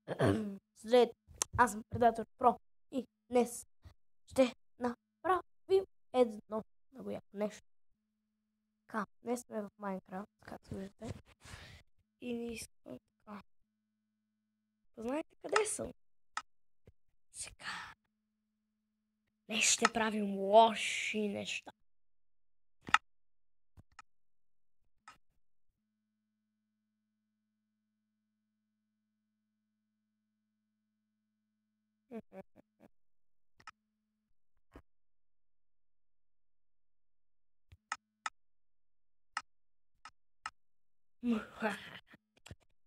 Здравейте, аз съм Предатор Про и днес ще направим едно много яко нещо. Така, днес сме в Майнкрафт, както виждате. И не искам така. Знаете къде съм? Сега. Днес ще правим лоши неща.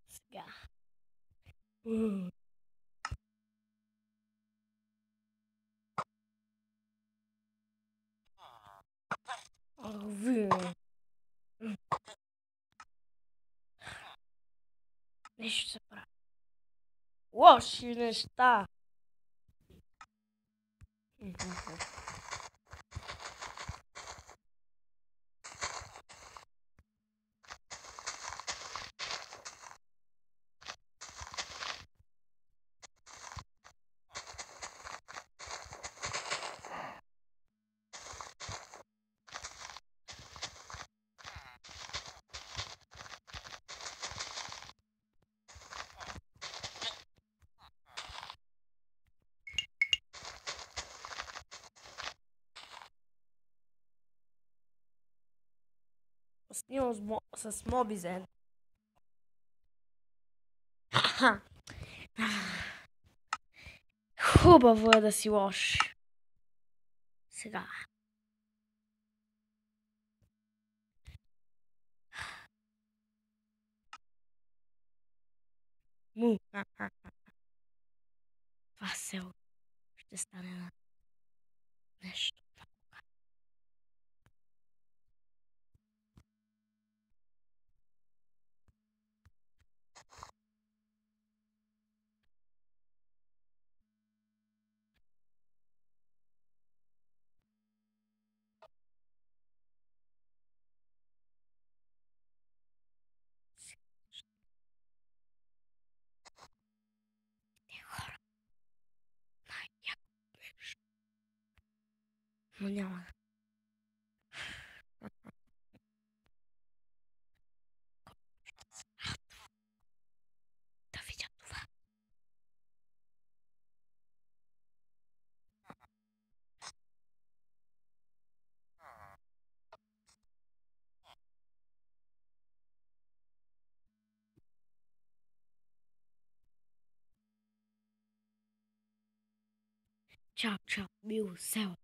Сега. Вие. Нещо се прави. Лоши неща. Снимам с Мобизен. Хубаво е да си лош. Сега. Това село ще стане на нещо. Хора, най-яко беше. Но няма. Да видя това. Чао, чао, мило село.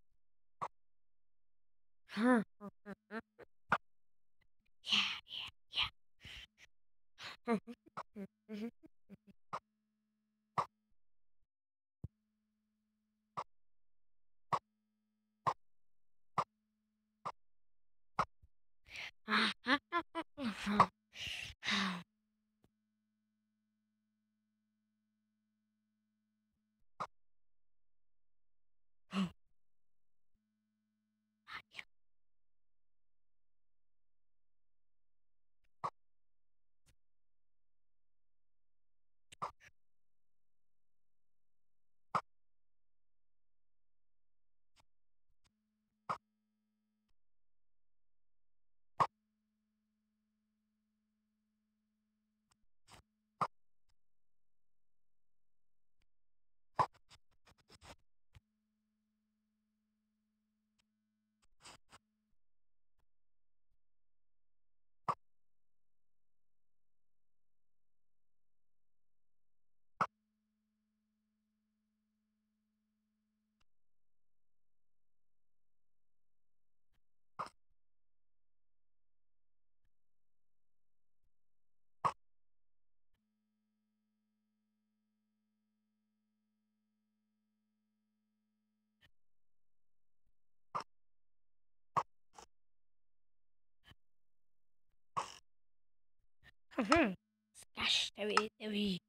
Сега ще видите ви.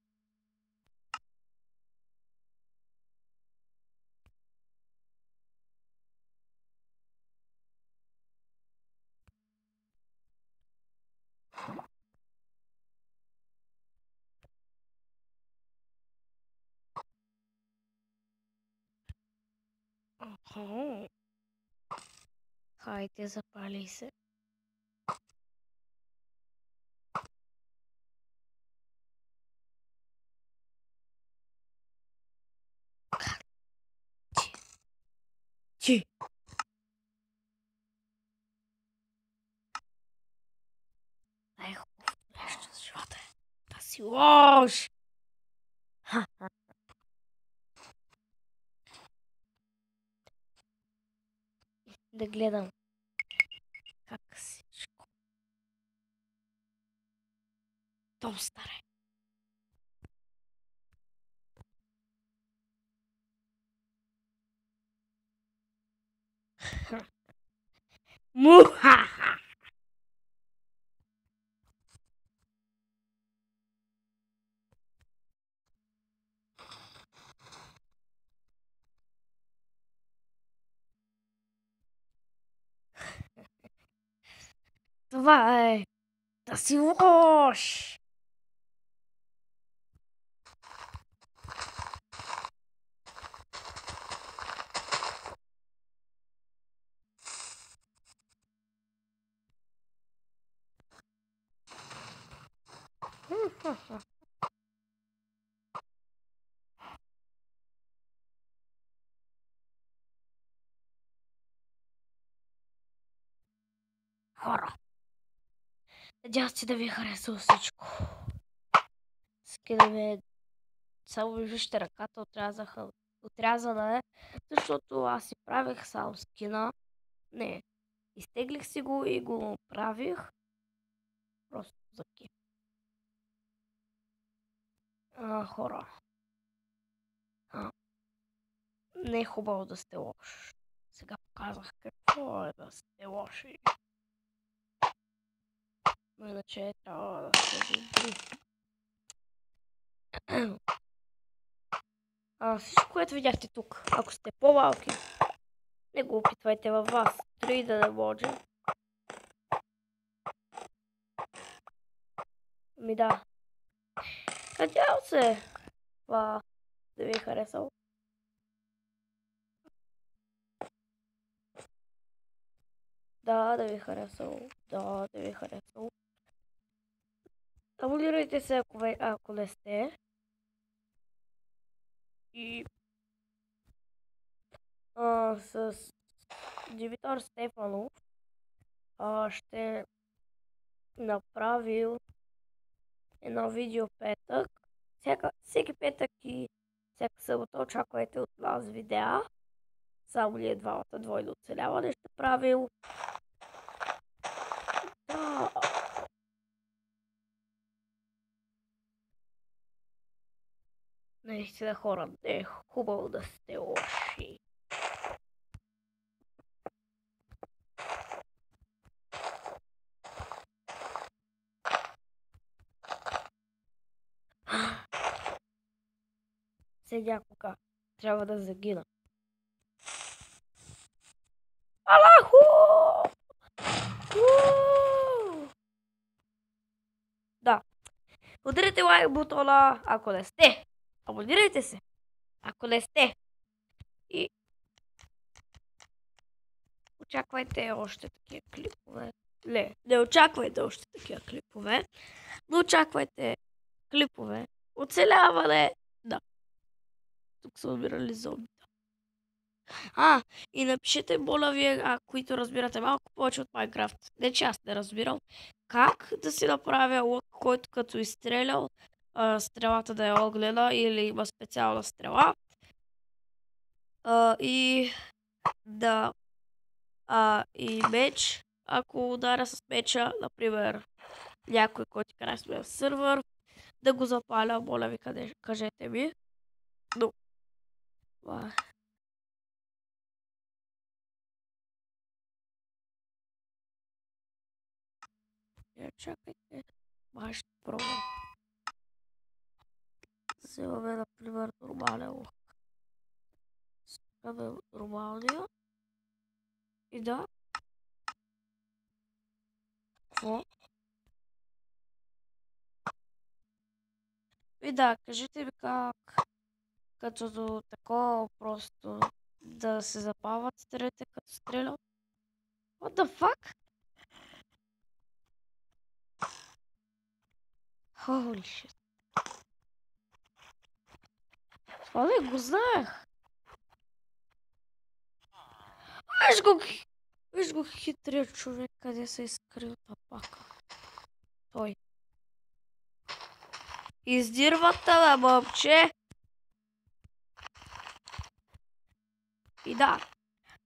Охо. Хайде, запали се. Ти. Най-хубавото нещо в живота е да си лош. Да гледам как всичко. Том старе. Муха-ха! Това е да си лош. Хора. Надявам се да ви е харесало всичко. Скидаме. Само вижте ръката отрязана е, защото аз си правих сам скина. Не, изтеглих си го и го правих. Просто за кеф. Хора. Не е хубаво да сте лош. Сега показах какво е да сте лоши. Но иначе трябва да сте добри. Всичко, което видяхте тук, ако сте по-малки, не го опитвайте във вас. Дори да не може. Да. Надявам се това да ви е харесало. Да ви е харесало. Да ви е харесало. Абонирайте се, ако не сте. И с Димитър Стефанов ще направил едно видео петък. Всеки петък и всяка събота очаквайте от нас видеа. Само ли двамата двойно оцеляване ще правил. Да. Наистина хора, не е хубаво да сте лоши. Все някога трябва да загина. Алаху! Да. Ударете лайк бутона, ако не сте. Абонирайте се, ако не сте. И очаквайте още такива клипове. Не очаквайте още такива клипове. Но очаквайте клипове. Оцеляване. Да. Тук са умирали зомбита. И напишете, моля вие, които разбирате малко повече от Майнкрафт. Не че аз не разбирам. Как да си направя лък, който като изстрелял, стрелата да е огнена или има специална стрела. И меч. Ако ударя с меча, например, някой, който карае в сървър, да го запаля, моля ви, кажете ми. Но, това е. Чакайте. Ще пробвам. Вземаме, например, нормален лък. Слагаме нормалния. И да. Какво? И да, кажете ми как. Като такова просто да се запалват стрелите като стрелят. What the fuck? Holy shit. Това не го знаех. Виж го хитрия човек, къде се изкрил тапака. Той. Издирвата, бе, момче! И да,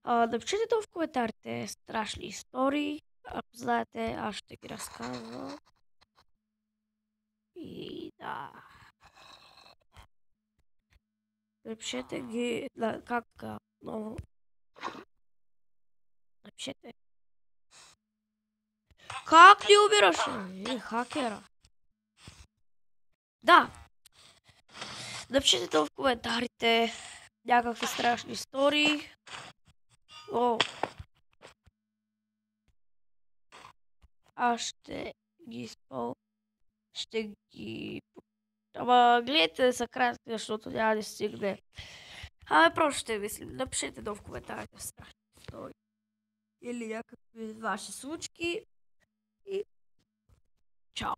напишете в коментарите страшни истории. Ако знаете, аз ще ги разказвам. И да. Напишете ги как много. Напишете. Как ли умираш? Хакера. Да. Напишете в коментарите някакви страшни истории. О. Аз ще ги ще ги... Ама гледайте са кратки, защото няма да стигне. Ами просто ще мислим. Напишете в коментарите страшни истории. Или някакви ваши случки. И чао.